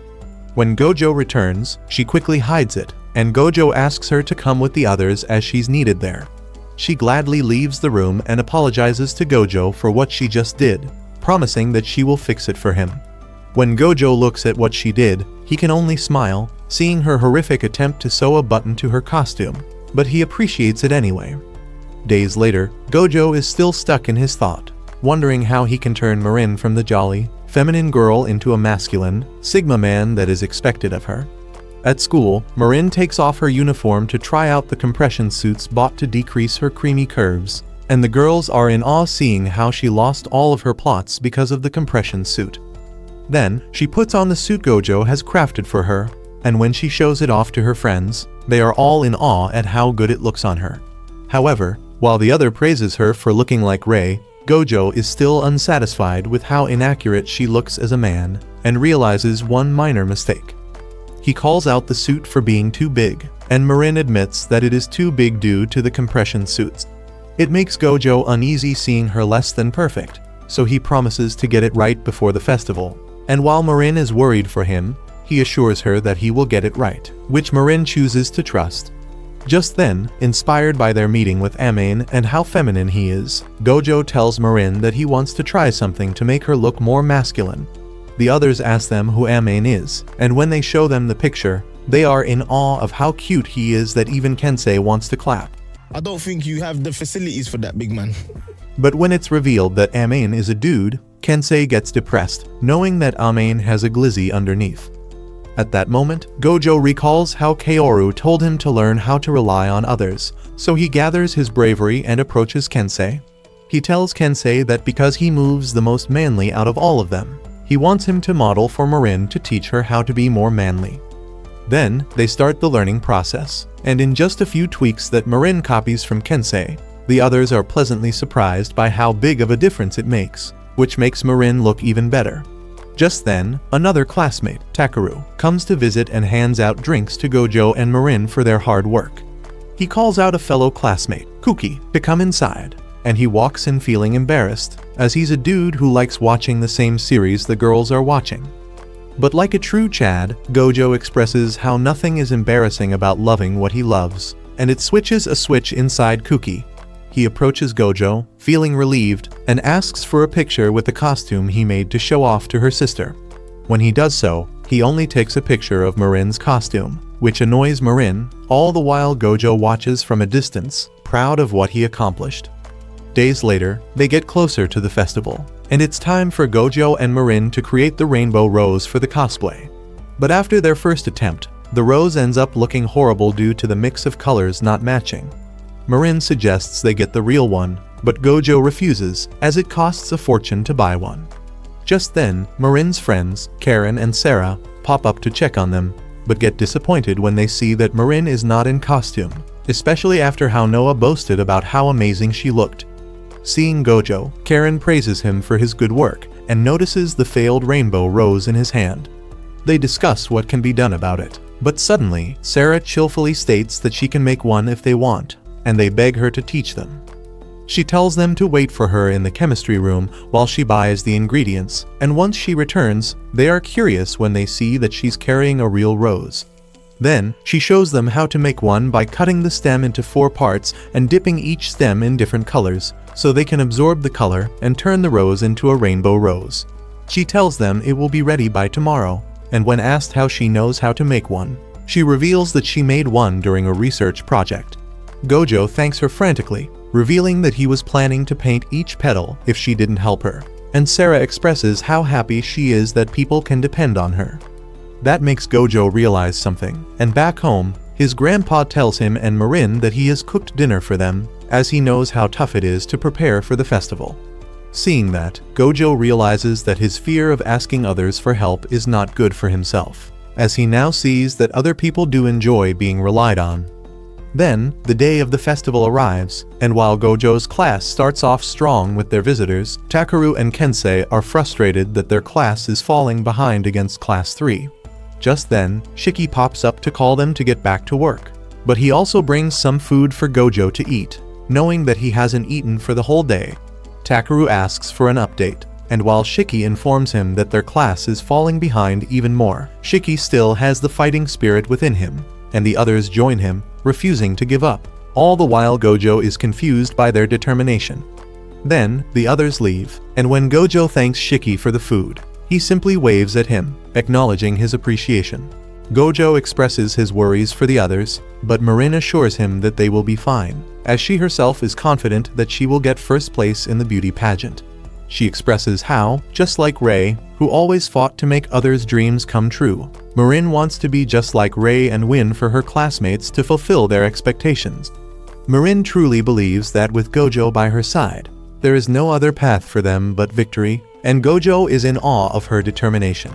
When Gojo returns, she quickly hides it, and Gojo asks her to come with the others as she's needed there. She gladly leaves the room and apologizes to Gojo for what she just did, promising that she will fix it for him. When Gojo looks at what she did, he can only smile, seeing her horrific attempt to sew a button to her costume, but he appreciates it anyway. Days later, Gojo is still stuck in his thought, wondering how he can turn Marin from the jolly, feminine girl into a masculine, Sigma man that is expected of her. At school, Marin takes off her uniform to try out the compression suits bought to decrease her creamy curves, and the girls are in awe seeing how she lost all of her plots because of the compression suit. Then, she puts on the suit Gojo has crafted for her, and when she shows it off to her friends, they are all in awe at how good it looks on her. However, while the other praises her for looking like Ray, Gojo is still unsatisfied with how inaccurate she looks as a man, and realizes one minor mistake. He calls out the suit for being too big, and Marin admits that it is too big due to the compression suits. It makes Gojo uneasy seeing her less than perfect, so he promises to get it right before the festival, and while Marin is worried for him, he assures her that he will get it right, which Marin chooses to trust. Just then, inspired by their meeting with Amain and how feminine he is, Gojo tells Marin that he wants to try something to make her look more masculine. The others ask them who Amain is, and when they show them the picture, they are in awe of how cute he is that even Kensei wants to clap. I don't think you have the facilities for that, big man. But when it's revealed that Amain is a dude, Kensei gets depressed, knowing that Amain has a glizzy underneath. At that moment, Gojo recalls how Kaoru told him to learn how to rely on others, so he gathers his bravery and approaches Kensei. He tells Kensei that because he moves the most manly out of all of them, he wants him to model for Marin to teach her how to be more manly. Then, they start the learning process, and in just a few tweaks that Marin copies from Kensei, the others are pleasantly surprised by how big of a difference it makes, which makes Marin look even better. Just then, another classmate, Takeru, comes to visit and hands out drinks to Gojo and Marin for their hard work. He calls out a fellow classmate, Kuki, to come inside, and he walks in feeling embarrassed, as he's a dude who likes watching the same series the girls are watching. But like a true Chad, Gojo expresses how nothing is embarrassing about loving what he loves, and it switches a switch inside Kuki. He approaches Gojo, feeling relieved, and asks for a picture with the costume he made to show off to her sister. When he does so, he only takes a picture of Marin's costume, which annoys Marin, all the while Gojo watches from a distance, proud of what he accomplished. Days later, they get closer to the festival, and it's time for Gojo and Marin to create the rainbow rose for the cosplay. But after their first attempt, the rose ends up looking horrible due to the mix of colors not matching. Marin suggests they get the real one, but Gojo refuses, as it costs a fortune to buy one. Just then, Marin's friends, Karen and Sarah, pop up to check on them, but get disappointed when they see that Marin is not in costume, especially after how Noah boasted about how amazing she looked. Seeing Gojo, Karen praises him for his good work and notices the failed rainbow rose in his hand. They discuss what can be done about it, but suddenly, Sarah cheerfully states that she can make one if they want, and they beg her to teach them. She tells them to wait for her in the chemistry room while she buys the ingredients, and once she returns, they are curious when they see that she's carrying a real rose. Then, she shows them how to make one by cutting the stem into 4 parts and dipping each stem in different colors, so they can absorb the color and turn the rose into a rainbow rose. She tells them it will be ready by tomorrow, and when asked how she knows how to make one, she reveals that she made one during a research project. Gojo thanks her frantically, revealing that he was planning to paint each petal if she didn't help her, and Sarah expresses how happy she is that people can depend on her. That makes Gojo realize something, and back home, his grandpa tells him and Marin that he has cooked dinner for them, as he knows how tough it is to prepare for the festival. Seeing that, Gojo realizes that his fear of asking others for help is not good for himself, as he now sees that other people do enjoy being relied on. Then, the day of the festival arrives, and while Gojo's class starts off strong with their visitors, Takeru and Kensei are frustrated that their class is falling behind against Class 3. Just then, Shiki pops up to call them to get back to work, but he also brings some food for Gojo to eat, knowing that he hasn't eaten for the whole day. Takeru asks for an update, and while Shiki informs him that their class is falling behind even more, Shiki still has the fighting spirit within him, and the others join him, refusing to give up. All the while Gojo is confused by their determination. Then, the others leave, and when Gojo thanks Shiki for the food, he simply waves at him, acknowledging his appreciation. Gojo expresses his worries for the others, but Marin assures him that they will be fine, as she herself is confident that she will get first place in the beauty pageant. She expresses how, just like Rei, who always fought to make others' dreams come true, Marin wants to be just like Rei and win for her classmates to fulfill their expectations. Marin truly believes that with Gojo by her side, there is no other path for them but victory, and Gojo is in awe of her determination.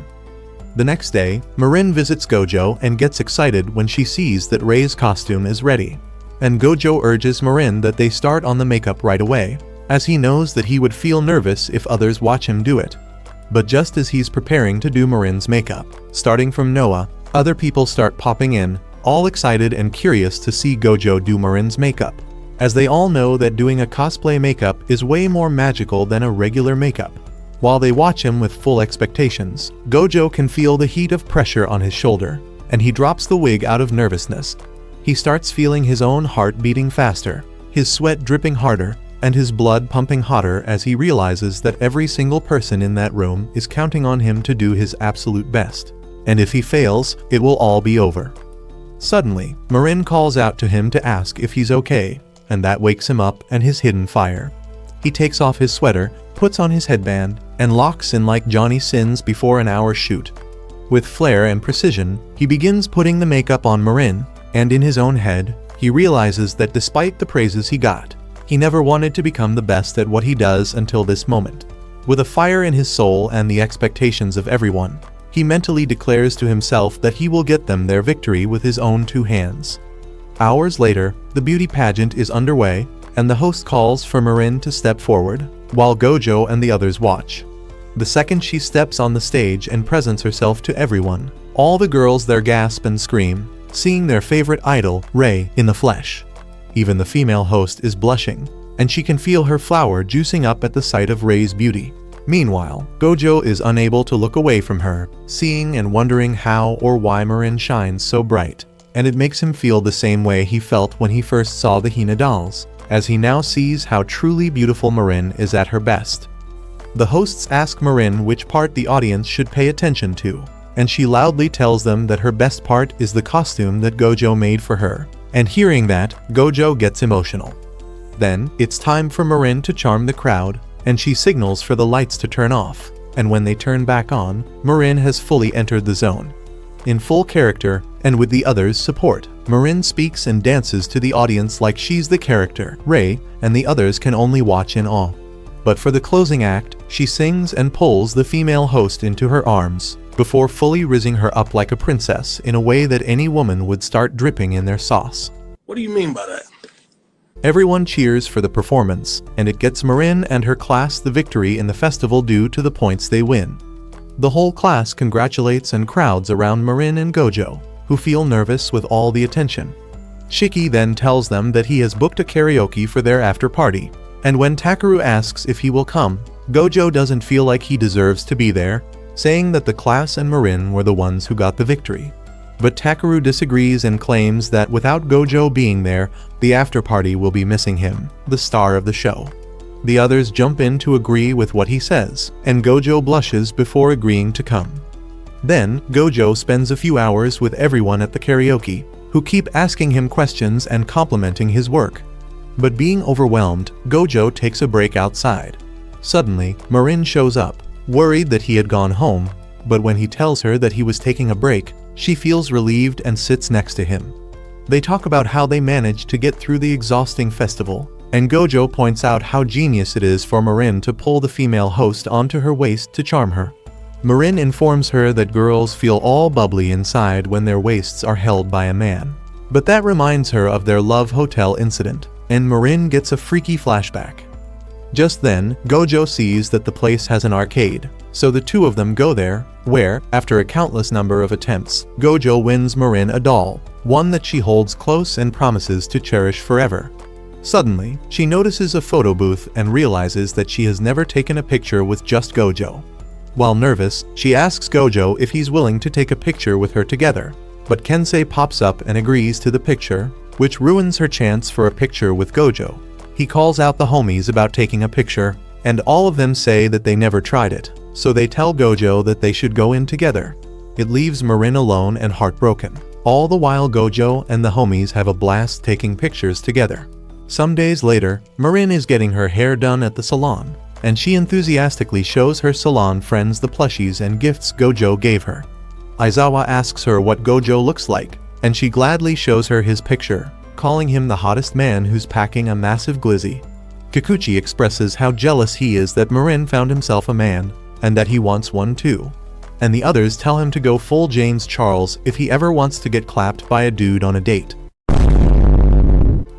The next day, Marin visits Gojo and gets excited when she sees that Rei's costume is ready, and Gojo urges Marin that they start on the makeup right away, as he knows that he would feel nervous if others watch him do it. But just as he's preparing to do Marin's makeup, starting from Noah, other people start popping in, all excited and curious to see Gojo do Marin's makeup, as they all know that doing a cosplay makeup is way more magical than a regular makeup. While they watch him with full expectations, Gojo can feel the heat of pressure on his shoulder, and he drops the wig out of nervousness. He starts feeling his own heart beating faster, his sweat dripping harder, and his blood pumping hotter as he realizes that every single person in that room is counting on him to do his absolute best, and if he fails, it will all be over. Suddenly, Marin calls out to him to ask if he's okay, and that wakes him up and his hidden fire. He takes off his sweater, puts on his headband, and locks in like Johnny Sins before an hour shoot. With flair and precision, he begins putting the makeup on Marin, and in his own head, he realizes that despite the praises he got, he never wanted to become the best at what he does until this moment. With a fire in his soul and the expectations of everyone, he mentally declares to himself that he will get them their victory with his own two hands. Hours later, the beauty pageant is underway, and the host calls for Marin to step forward, while Gojo and the others watch. The second she steps on the stage and presents herself to everyone, all the girls there gasp and scream, seeing their favorite idol, Rei, in the flesh. Even the female host is blushing, and she can feel her flower juicing up at the sight of Rei's beauty. Meanwhile, Gojo is unable to look away from her, seeing and wondering how or why Marin shines so bright, and it makes him feel the same way he felt when he first saw the Hina dolls, as he now sees how truly beautiful Marin is at her best. The hosts ask Marin which part the audience should pay attention to, and she loudly tells them that her best part is the costume that Gojo made for her, and hearing that, Gojo gets emotional. Then, it's time for Marin to charm the crowd, and she signals for the lights to turn off, and when they turn back on, Marin has fully entered the zone. In full character, and with the others' support, Marin speaks and dances to the audience like she's the character, Rei, and the others can only watch in awe. But for the closing act, she sings and pulls the female host into her arms, before fully rizzing her up like a princess in a way that any woman would start dripping in their sauce. What do you mean by that? Everyone cheers for the performance, and it gets Marin and her class the victory in the festival due to the points they win. The whole class congratulates and crowds around Marin and Gojo, who feel nervous with all the attention. Shiki then tells them that he has booked a karaoke for their after party, and when Takeru asks if he will come, Gojo doesn't feel like he deserves to be there, saying that the class and Marin were the ones who got the victory. But Takeru disagrees and claims that without Gojo being there, the after-party will be missing him, the star of the show. The others jump in to agree with what he says, and Gojo blushes before agreeing to come. Then, Gojo spends a few hours with everyone at the karaoke, who keep asking him questions and complimenting his work. But being overwhelmed, Gojo takes a break outside. Suddenly, Marin shows up, worried that he had gone home, but when he tells her that he was taking a break, she feels relieved and sits next to him. They talk about how they managed to get through the exhausting festival, and Gojo points out how genius it is for Marin to pull the female host onto her waist to charm her. Marin informs her that girls feel all bubbly inside when their waists are held by a man. But that reminds her of their love hotel incident, and Marin gets a freaky flashback. Just then, Gojo sees that the place has an arcade, so the two of them go there, where, after a countless number of attempts, Gojo wins Marin a doll, one that she holds close and promises to cherish forever. Suddenly, she notices a photo booth and realizes that she has never taken a picture with just Gojo. While nervous, she asks Gojo if he's willing to take a picture with her together, but Kensei pops up and agrees to the picture, which ruins her chance for a picture with Gojo. He calls out the homies about taking a picture, and all of them say that they never tried it, so they tell Gojo that they should go in together. It leaves Marin alone and heartbroken. All the while Gojo and the homies have a blast taking pictures together. Some days later, Marin is getting her hair done at the salon, and she enthusiastically shows her salon friends the plushies and gifts Gojo gave her. Aizawa asks her what Gojo looks like, and she gladly shows her his picture, calling him the hottest man who's packing a massive glizzy. Kikuchi expresses how jealous he is that Marin found himself a man, and that he wants one too. And the others tell him to go full James Charles if he ever wants to get clapped by a dude on a date.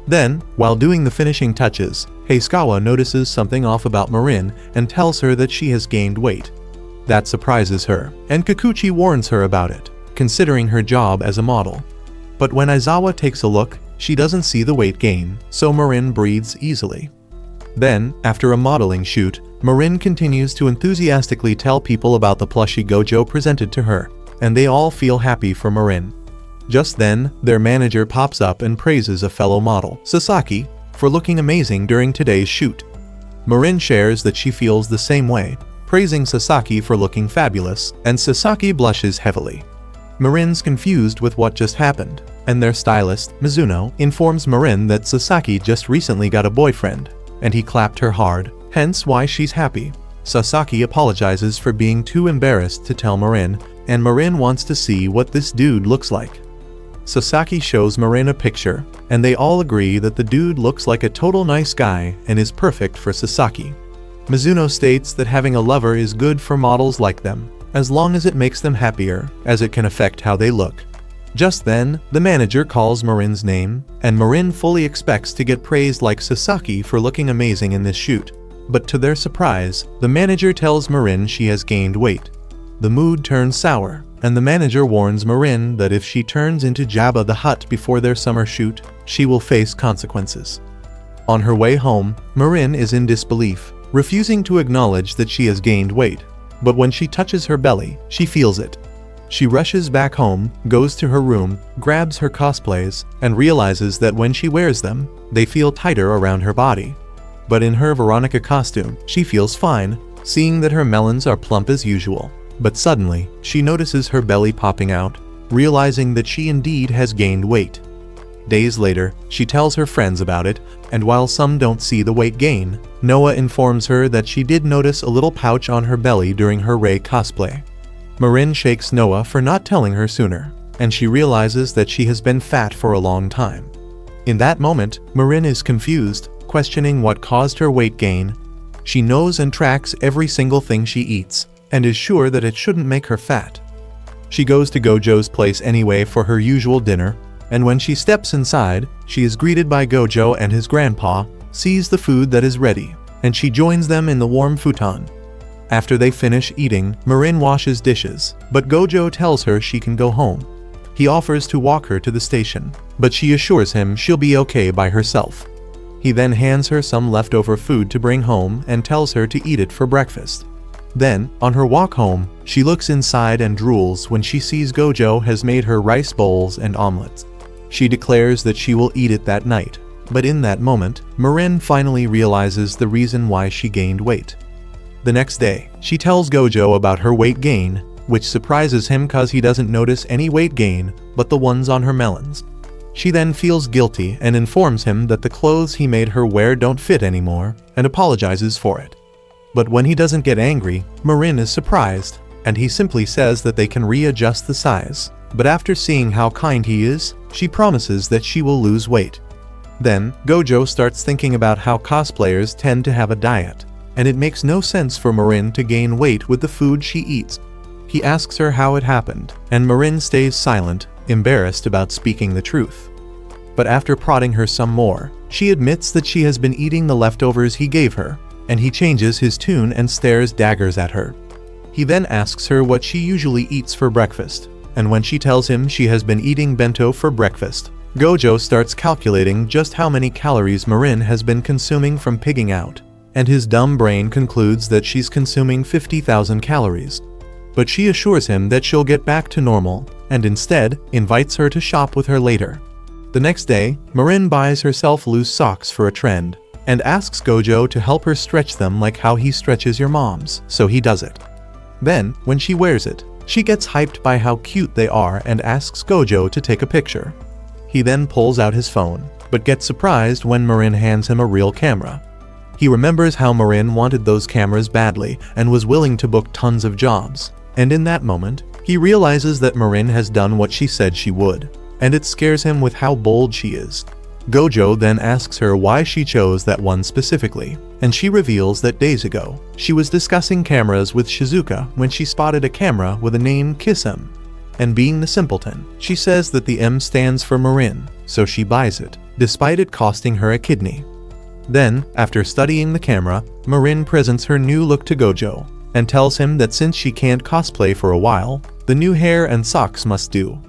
Then, while doing the finishing touches, Heisukawa notices something off about Marin and tells her that she has gained weight. That surprises her, and Kikuchi warns her about it, considering her job as a model. But when Aizawa takes a look, she doesn't see the weight gain, so Marin breathes easily. Then, after a modeling shoot, Marin continues to enthusiastically tell people about the plushie Gojo presented to her, and they all feel happy for Marin. Just then, their manager pops up and praises a fellow model, Sasaki, for looking amazing during today's shoot. Marin shares that she feels the same way, praising Sasaki for looking fabulous, and Sasaki blushes heavily. Marin's confused with what just happened, and their stylist, Mizuno, informs Marin that Sasaki just recently got a boyfriend, and he clapped her hard, hence why she's happy. Sasaki apologizes for being too embarrassed to tell Marin, and Marin wants to see what this dude looks like. Sasaki shows Marin a picture, and they all agree that the dude looks like a total nice guy and is perfect for Sasaki. Mizuno states that having a lover is good for models like them, as long as it makes them happier, as it can affect how they look. Just then, the manager calls Marin's name, and Marin fully expects to get praised like Sasaki for looking amazing in this shoot. But to their surprise, the manager tells Marin she has gained weight. The mood turns sour, and the manager warns Marin that if she turns into Jabba the Hutt before their summer shoot, she will face consequences. On her way home, Marin is in disbelief, refusing to acknowledge that she has gained weight. But when she touches her belly, she feels it. She rushes back home, goes to her room, grabs her cosplays, and realizes that when she wears them, they feel tighter around her body. But in her Veronica costume, she feels fine, seeing that her melons are plump as usual. But suddenly, she notices her belly popping out, realizing that she indeed has gained weight. Days later, she tells her friends about it, and while some don't see the weight gain, Noah informs her that she did notice a little pouch on her belly during her Rei cosplay. Marin shakes Noah for not telling her sooner, and she realizes that she has been fat for a long time. In that moment, Marin is confused, questioning what caused her weight gain. She knows and tracks every single thing she eats, and is sure that it shouldn't make her fat. She goes to Gojo's place anyway for her usual dinner, and when she steps inside, she is greeted by Gojo and his grandpa, sees the food that is ready, and she joins them in the warm futon. After they finish eating, Marin washes dishes, but Gojo tells her she can go home. He offers to walk her to the station, but she assures him she'll be okay by herself. He then hands her some leftover food to bring home and tells her to eat it for breakfast. Then, on her walk home, she looks inside and drools when she sees Gojo has made her rice bowls and omelets. She declares that she will eat it that night, but in that moment, Marin finally realizes the reason why she gained weight. The next day, she tells Gojo about her weight gain, which surprises him cause he doesn't notice any weight gain, but the ones on her melons. She then feels guilty and informs him that the clothes he made her wear don't fit anymore, and apologizes for it. But when he doesn't get angry, Marin is surprised, and he simply says that they can readjust the size. But after seeing how kind he is, she promises that she will lose weight. Then, Gojo starts thinking about how cosplayers tend to have a diet, and it makes no sense for Marin to gain weight with the food she eats. He asks her how it happened, and Marin stays silent, embarrassed about speaking the truth. But after prodding her some more, she admits that she has been eating the leftovers he gave her, and he changes his tune and stares daggers at her. He then asks her what she usually eats for breakfast, and when she tells him she has been eating bento for breakfast, Gojo starts calculating just how many calories Marin has been consuming from pigging out, and his dumb brain concludes that she's consuming 50,000 calories. But she assures him that she'll get back to normal, and instead invites her to shop with her later. The next day, Marin buys herself loose socks for a trend, and asks Gojo to help her stretch them like how he stretches your mom's, so he does it. Then, when she wears it, she gets hyped by how cute they are and asks Gojo to take a picture. He then pulls out his phone, but gets surprised when Marin hands him a real camera. He remembers how Marin wanted those cameras badly and was willing to book tons of jobs, and in that moment, he realizes that Marin has done what she said she would, and it scares him with how bold she is. Gojo then asks her why she chose that one specifically, and she reveals that days ago, she was discussing cameras with Shizuka when she spotted a camera with a name Kiss M. And being the simpleton, she says that the M stands for Marin, so she buys it, despite it costing her a kidney. Then, after studying the camera, Marin presents her new look to Gojo, and tells him that since she can't cosplay for a while, the new hair and socks must do.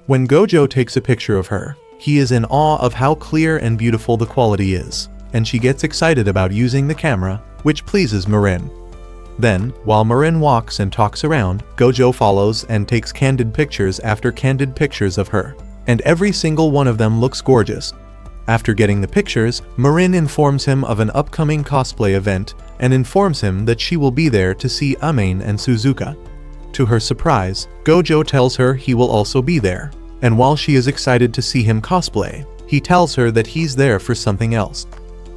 When Gojo takes a picture of her, he is in awe of how clear and beautiful the quality is, and she gets excited about using the camera, which pleases Marin. Then, while Marin walks and talks around, Gojo follows and takes candid pictures after candid pictures of her, and every single one of them looks gorgeous. After getting the pictures, Marin informs him of an upcoming cosplay event and informs him that she will be there to see Amane and Suzuka. To her surprise, Gojo tells her he will also be there, and while she is excited to see him cosplay, he tells her that he's there for something else.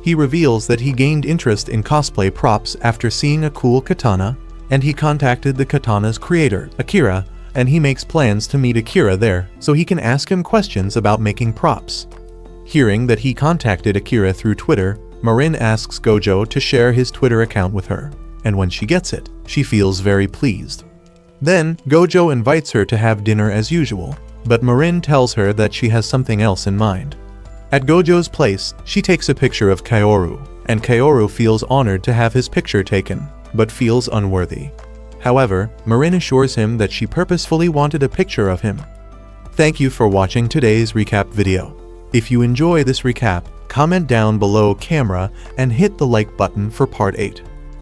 He reveals that he gained interest in cosplay props after seeing a cool katana, and he contacted the katana's creator, Akira, and he makes plans to meet Akira there so he can ask him questions about making props. Hearing that he contacted Akira through Twitter, Marin asks Gojo to share his Twitter account with her, and when she gets it, she feels very pleased. Then, Gojo invites her to have dinner as usual, but Marin tells her that she has something else in mind. At Gojo's place, she takes a picture of Kaoru, and Kaoru feels honored to have his picture taken, but feels unworthy. However, Marin assures him that she purposefully wanted a picture of him. Thank you for watching today's recap video. If you enjoy this recap, comment down below camera and hit the like button for part 8.